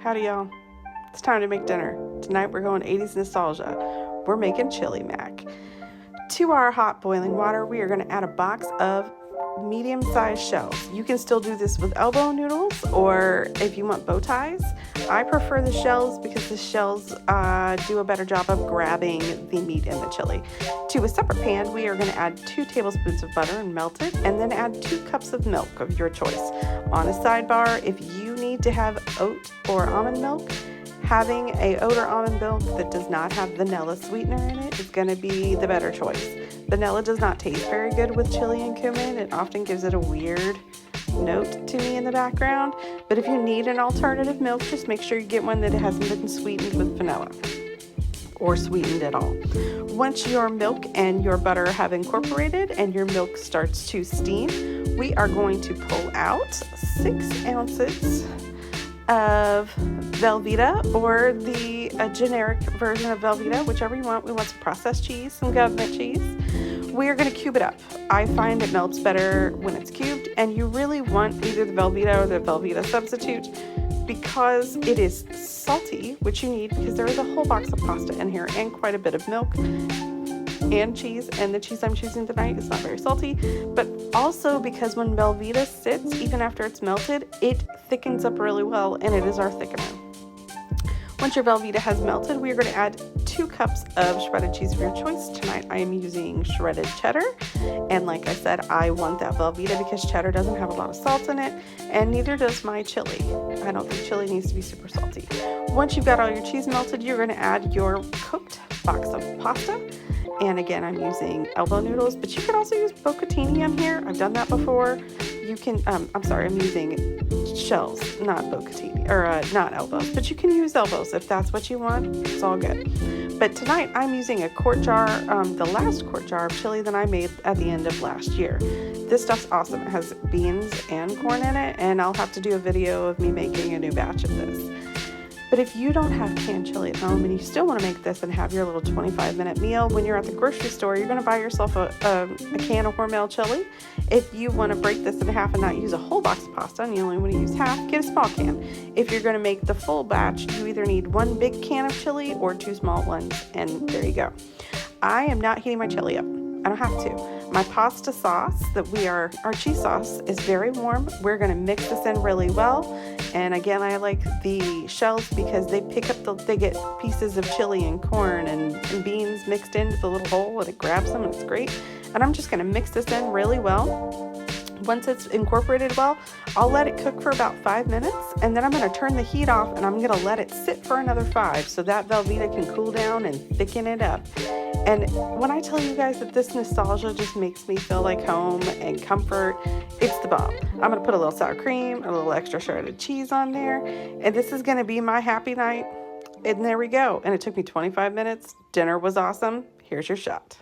Howdy y'all. It's time to make dinner. Tonight we're going 80s nostalgia. We're making chili mac. To our hot boiling water, we are going to add a box of medium-sized shells. You can still do this with elbow noodles, or if you want bow ties. I prefer the shells because the shells do a better job of grabbing the meat in the chili. To a separate pan, we are going to add 2 tablespoons of butter and melt it, and then add 2 cups of milk of your choice. On a sidebar, if you need to have oat or almond milk, having a oat or almond milk that does not have vanilla sweetener in it is going to be the better choice. Vanilla does not taste very good with chili and cumin. It often gives it a weird note to me in the background. But if you need an alternative milk, just make sure you get one that hasn't been sweetened with vanilla or sweetened at all. Once your milk and your butter have incorporated and your milk starts to steam, we are going to pull out 6 ounces of Velveeta, or the generic version of Velveeta, whichever you want. We want some processed cheese, some government cheese. We are going to cube it up. I find it melts better when it's cubed, and you really want either the Velveeta or the Velveeta substitute because it is salty, which you need because there is a whole box of pasta in here and quite a bit of milk and cheese, and the cheese I'm choosing tonight is not very salty, but also because when Velveeta sits, even after it's melted, it thickens up really well, and it is our thickener. Once your Velveeta has melted, we are going to add 2 cups of shredded cheese of your choice. Tonight I am using shredded cheddar, and like I said, I want that Velveeta because cheddar doesn't have a lot of salt in it, and neither does my chili. I don't think chili needs to be super salty. Once you've got all your cheese melted, you're going to add your cooked box of pasta. And again, I'm using elbow noodles, but you can also use bucatini on here. I've done that before. You can, I'm using shells, not bucatini, or not elbows, but you can use elbows if that's what you want. It's all good. But tonight I'm using a quart jar, the last quart jar of chili that I made at the end of last year. This stuff's awesome. It has beans and corn in it, and I'll have to do a video of me making a new batch of this. But if you don't have canned chili at home and you still want to make this and have your little 25-minute meal, when you're at the grocery store, you're going to buy yourself a can of Hormel chili. If you want to break this in half and not use a whole box of pasta and you only want to use half, get a small can. If you're going to make the full batch, you either need 1 big can of chili or 2 small ones, and there you go. I am not heating my chili up. I don't have to. My pasta sauce our cheese sauce is very warm. We're going to mix this in really well. And again, I like the shells because they get pieces of chili and corn and beans mixed into the little hole, and it grabs them, and it's great. And I'm just going to mix this in really well. Once it's incorporated well, I'll let it cook for about 5 minutes, and then I'm going to turn the heat off and I'm going to let it sit for another 5 so that Velveeta can cool down and thicken it up. And when I tell you guys that this nostalgia just makes me feel like home and comfort, it's the bomb. I'm going to put a little sour cream, a little extra shredded cheese on there, and this is going to be my happy night. And there we go. And it took me 25 minutes. Dinner was awesome. Here's your shot.